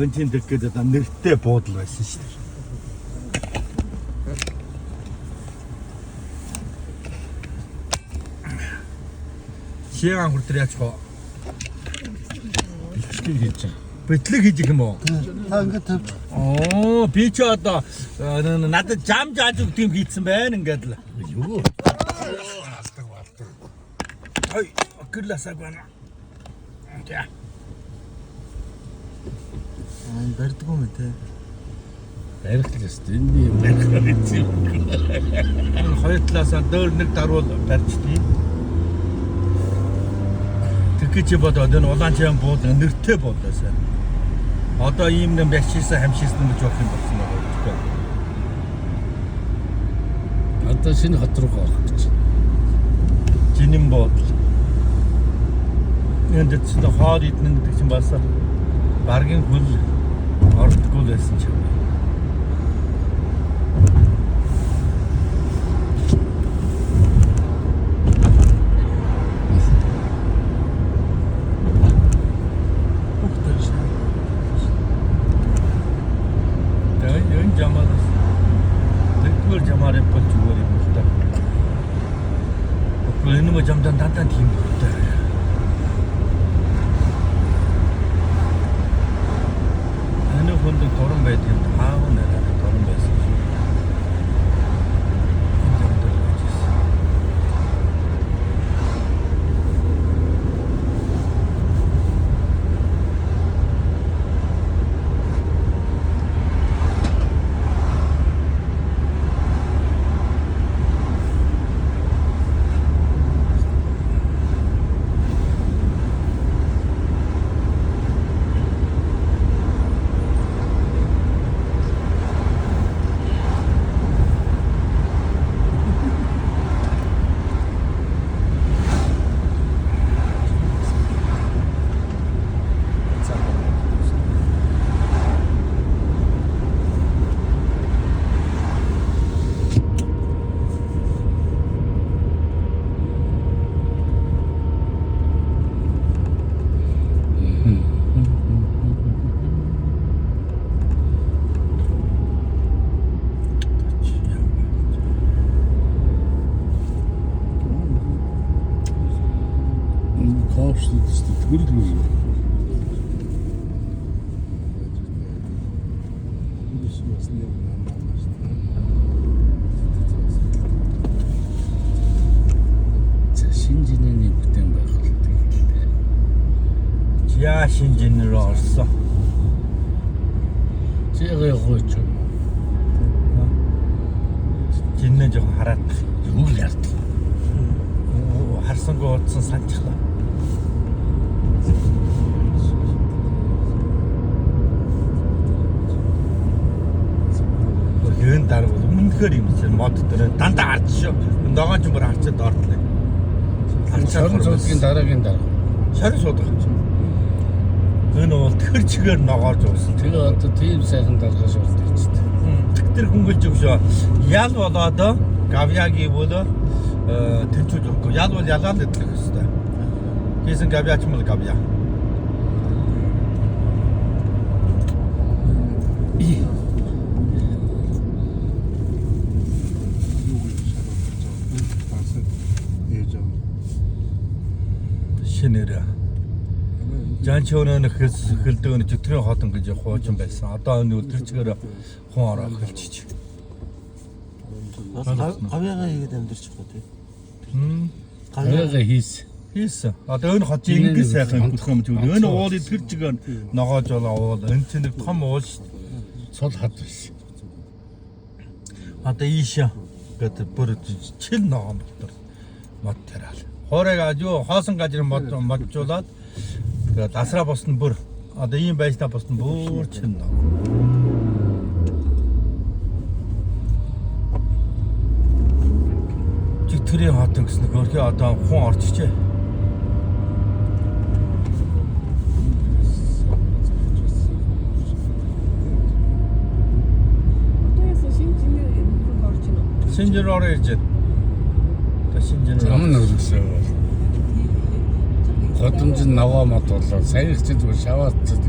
Бенчин дэкгээд нэртэй буудал байсан шүү дээ. Шиан хүртэл яач хоо. Бичлэг хийж байгаа. Бичлэг хийж юм уу? Та ингээд тавь. Оо, би ч одоо надад жам зааж өгд юм хийцэн байна ингээд л. Юу? Ой, гэрласаа байна. Яа. Бэрдгүү мэ те. Барих л ёстой. Энэ юм барих гэж юм. Хоёр талаасаа дөр нэг даруул барьчдээ. Тэгэж бодоод энэ улаан чам бууд нэртэй болоосаа. Одоо ийм нэм бяцчээсээ хамшижсэн гэж болох юм болсон байна. Одоо шинэ хот руу орох гэж. Жинэн буудал. Энд ч хаад идэн гэдэг чинь бас баргийн хөл ордггүй байсан ч юм. Энэ 뭐 점점 단단 팀부터 어느 분들 도름 배야 된다. 아우 내가 도름 배서 신진현이 그땐 막 야 신진으로 왔어. 제가 이거 좀 진는 좀 하라. 욕을 했다. харсан го утсан санчлаа. Ön дараа үнэхээр юм чинь мод дээр дандаа харж шүү. Ногоон ч мөр харчаад ордлоо. Сорон цогцгийн дараагийн дараа. Сорон суудаг. Энэ бол тэр чигээр ногоож уусан. Тэгээ одоо тийм сайхан даргаж болдог ч тийм. Тэр хөнгөлж өгшөө. Ял болоод гавьяги болоо тэнцүүж өгөхгүй. Ял бол ялаа л идэх хэвээр. Хийсэн гавьяч мэл гавья. 신이라 잔치오는 흘때는 저트레 하던 그제 호좀 байсан. Одоо энэ өдөрчгөр хүн ороо хэлчихэж. Гавьяага хийгээд амьдэрч байгаа тийм. Гавьяага хийсэн. Одоо энэ хотын ингэ сайхан хөдөх юм зүйл. Энэ уулын тэр чигээр ногоож болоо уул. Энэ чинь нэг том уул шүү дээ. Цол хад байсан. Одоо ийшээ гэдэг бүр чил ногоон дотор мод тараал. Хоорыг ажуу хоосон газар моджуулаад тэгээд асраа босна бүр одоо ийм байснаа босна бүр чин ногоо. Жигтрийн хатан гэсэн гөрхи одоо хүн орчихжээ. 신진으로 орж ийн. 신진으로. Замын нүргсэн. Годомж наваа мод болоо. Сая их чинь зүгээр шаваацдаг.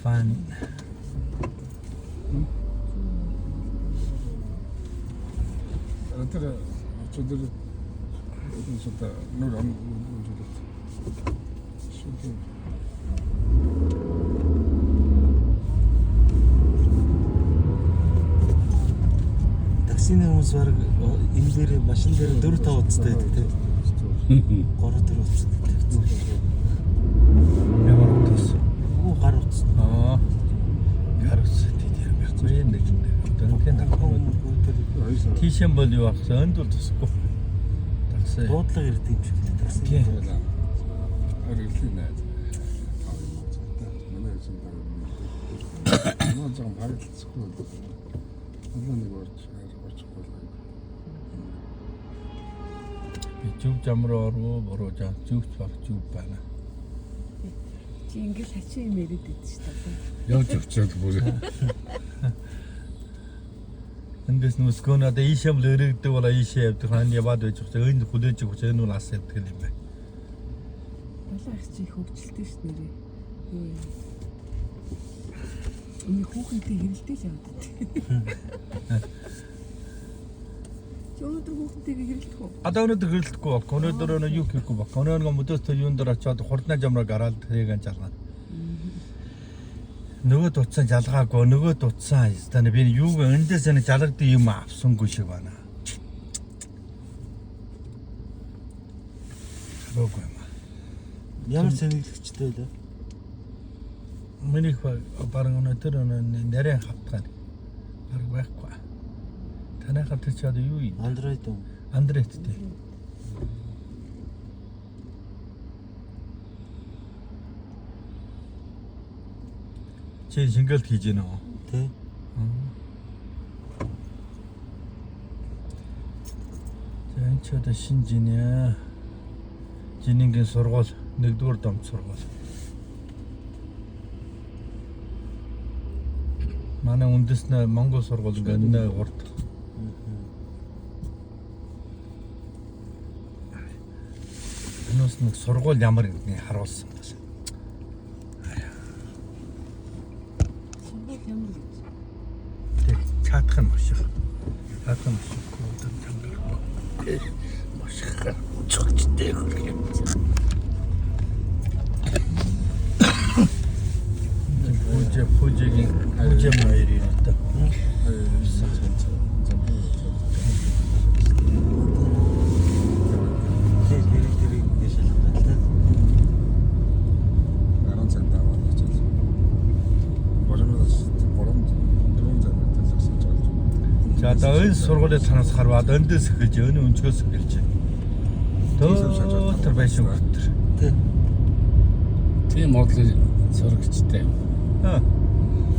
Fun. тэр чөдөр суда нүр ам Таксины хүмүүс баг энэ дээр машин дээр 4-5 удаатай байдаг тийм. 3-4 удаатай тавьчихсан. Ямар утас? Оо гар утас. Гар утас тийм байхгүй нэг дөнгөн давхар. Тийшэн бол юу ахсан өнд бол тусахгүй. Таксаа. Буудлага ирд юм шиг тийм такси. Тийм. арилын найз. Манай чинь манай зам харилцахгүй. Манай нэг орчих болно. Зүг замруу ороо бороо жаа зүгт баг зүг байна. Чи ингээл хачаа юм яриад байдаг шүү дээ. Явж очиод бүр. Эндээс нүскөн одоо ийшээ л өргөдөг бола ийшээ явдаг хаан яваад байж байгаа. Энд хүлээж өгч энэ нь ас явдаг юм байна. Балаах чи хөгжилтэй ш нэрээ. Энэ хүүхэнтэй хэрэлдэл яваад байдаг. Чи өнөөдөр хүүхэнтэйгээ хэрэлдэх үү? Одоо өнөөдөр хэрэлдэхгүй баг. Өнөөдөр юу хийхгүй баг. Өнөөдөр мөдөөс юун дээр очиод хурдна жамраа гараад тэрийг анжаалгаа. Нөгөө дутсан жалгаагүй нөгөө дутсан ястаа би юуг эндээс энэ жалгдаг юм авсангүй шиг байна. Хараагүй юм. Ямар сонирхолтой вэ? Миний баран өнөөдөр нэрэн хавтгана. Бараг байхгүй. Танайхаа тэр чад юу юм? Android уу? Android тий. Чи шингэлт хийж гинэ үү? Тий. За энэ ч одоо шинэ жинэ. Жинингийн сургууль 1-р домд сургууль. Манай үндэснээ Монгол сургууль гэнэ урд. Энэс нэг сургууль ямар гэдгийг харуулсан байна. Сургууль ямар гэж? Тэг чатах нь маших. Чатах нь машихгүй одоо тангарахгүй. Маших чогчтэй хөрх юм. Пүүжэгийн маяр ирээд. За одоо энэ сургуулийн санаас харваад эндээс эхэлж өнөө өнцгөөс эхэлж. Тэр байшин өтер. Тийм модлын сурагчтай.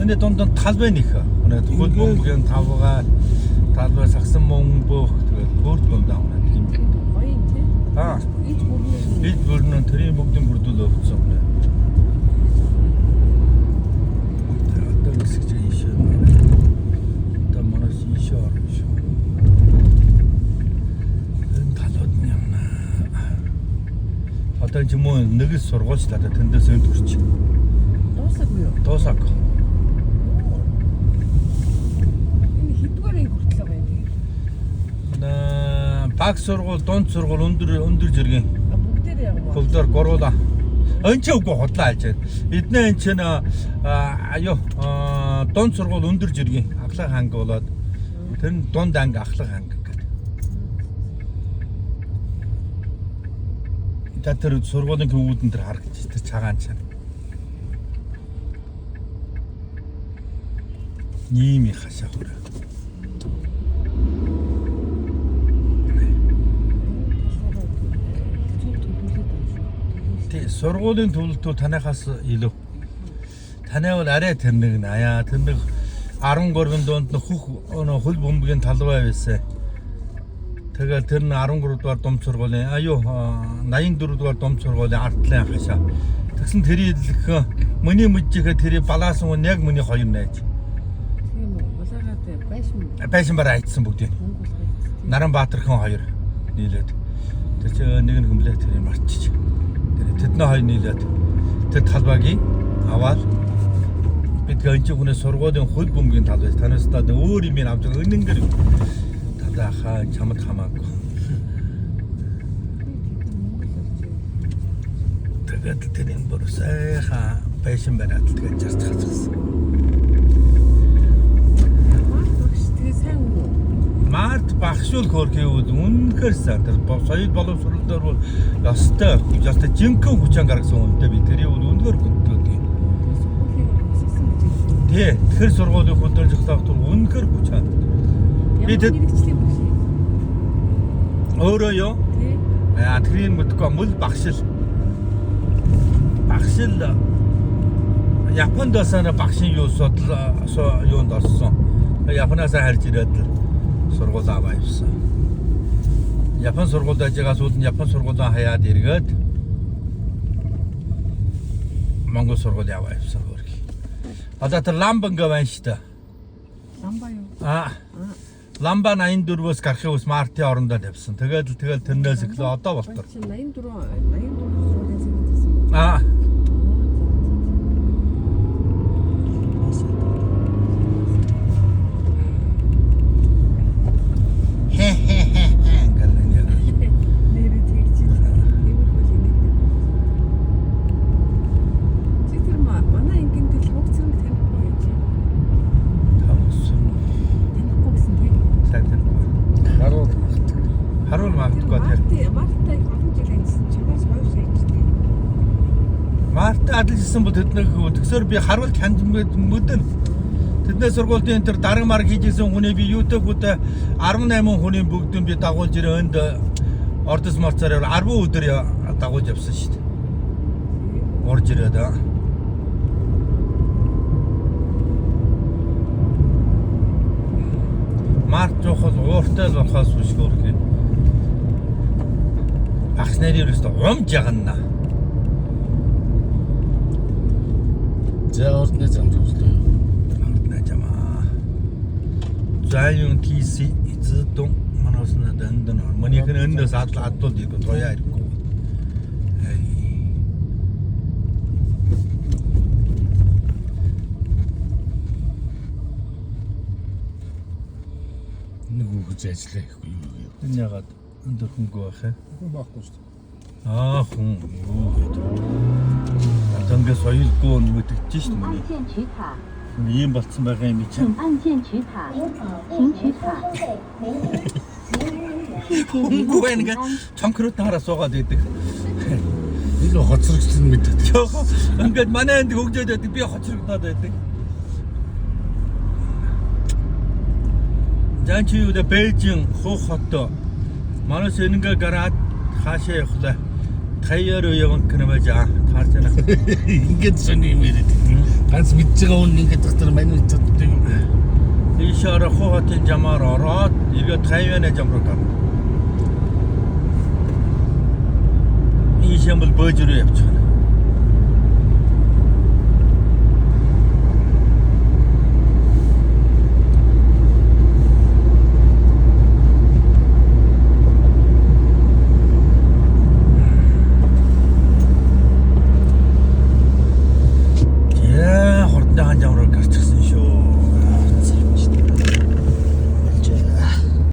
Энд дунд талбай нэх. Өнөө хөл бөмбөгийн тавгаа талбай сагсан бөмбөг тэгээд бүр дундаа унаа юм. Гоё юм тий. Ич бүрнээ. Бид бүрнээ тэрийн бүгдийн бүрдүүл өгсөн юм. Одоо хэсэг чинь ийшээ. Одоо манайс ийшээ орно шүү. Энэ талууд нь юм. Одоо ч юм уу нэг л сургуульч та тэндээс ön төрчих. Дуусаагүй юу? Дуусаагүй. Энэ хэдгээр хүртэл байгаа юм тий. Баг сургууль, дунд сургууль, өндөр жиргэн. Бүгдээр яг уу. Бүгдээр гуруулаа. Энд ч үгүй худлаа хийж байна. Эднээ энэ чинь дунд сургууль өндөр жиргэн ахлах анги болоод тэр нь дунд анги ахлах анги гэдэг. Тэр сургуулийн хөвгүүдэн тэр харагдчих тэр цагаан чана. Ийм их хашаа хүрээ. Тэ сургуулийн төвлөлтөөр танайхаас илүү. Танай бол арай тэр нэг аяа тэр нэг 13-ын дунд хөл бөмбөгийн талбай байсан. Тэгэл тэр нь 13 дугаар дом сургуулийн 84 дугаар дом сургуулийн артлын хашаа. Тэгсэн тэрийг миний мэджихэд тэрийг балаасан нь яг миний хоёр найз. Тийм үү. Булаагаад Байшин бараа айтсан бүгдийг. Наранбаатархан хоёр нийлээд. Тэр чинь нэг нь хөмлөө тэрийг марчиж. Тэр тэдний хоёр нийлээд тэр талбайгийн аваад бид энэ хүнээ сургуулийн хөл бөмбөгийн тал байж танаас та өөр юм авч байгаа өнөнгөр талаахаа чамд хамаагүй. Тэгээд тэрийн бүр сайхан байшин бариад тэгээд жарч хацсан. Март багшуул хөрхийвэл үнэхээр сайн. Тэр соёл боловсролоор бол ёстой жинхэнэ хүчин гаргасан үнэтэй би тэрийг бол үнэхээр хүндэтгэв. Тий, тэр сургуулийн хөдөлж захлах тур үнэхээр хүч чад. Би тэр өөрөө ёо. Тий. Тэрийг мэдгүй мөл багшил. Японд осоо багшин юу судал юунд орсон. Японоос харж ирээд сургууль аваа явсан. Япон сургуульд ажигаас үүд нь Япон сургуулаа хаяад эргээд Монгол сургууль аваа явсан хөргий. Одоо тэр ламбанга байна шүү дээ. Ламба юу? Ламба 84-өөс гарахын ус мартын орондоо тавьсан. Тэгээд тэрнээс эхлээ одоо болтор. 84 сургуулийн сэдвсэн. Адилжсэн бол тэднийг төгсөөр би харуулж ханд мөдөн тэдний сургуулийн тэр дарга марг хийжсэн хүнээ би YouTube-д 18 хүний бүгдийг би дагуулж ирээ өнд ордос морцоор 10 өдөр дагуулж явсан шүү дээ. Орж ирээд Март жохол ууртай л болохоос үшгөөрхий. Багш нарын ерөөсөө умж ягна. За ордны зам төслөө. Ордны замаа. Зайюн тийси эцэдэн манаас надад манийхэн эндээс адлууд идэв тояа ирэхгүй. Нэг үг ажиллаа ихгүй юу. Энэ ягаад өндөр хөнгөө байх юм? Хүн байхгүй шүү дээ. Хүн юу гэдэг. Атангаа соёлгүй мэдчихэж шүү дээ. Ийм болцсон байгаа юм чи. Хөнгөө байна чанкрууд хараа суугаад байдаг. Нэг хоцрогдсон мэдээд. Ингээд манай энд хөгжөөд байдаг би хоцрогдоод байдаг. Жанчи юу дэ Бээжин хот манайс энэнгээ гараад хаашаа явхлаа. Таяр явсан кэнэмэж таарч байна. Ингээд сони юм яриад. Ганц мэдж байгаа хүн ингээд доктор мань үтдэг. Ийшээ хотын жамаар ороод эргээд Тайваны жам руу гарна. Ийшээ бол Бөөж рүү явчихна.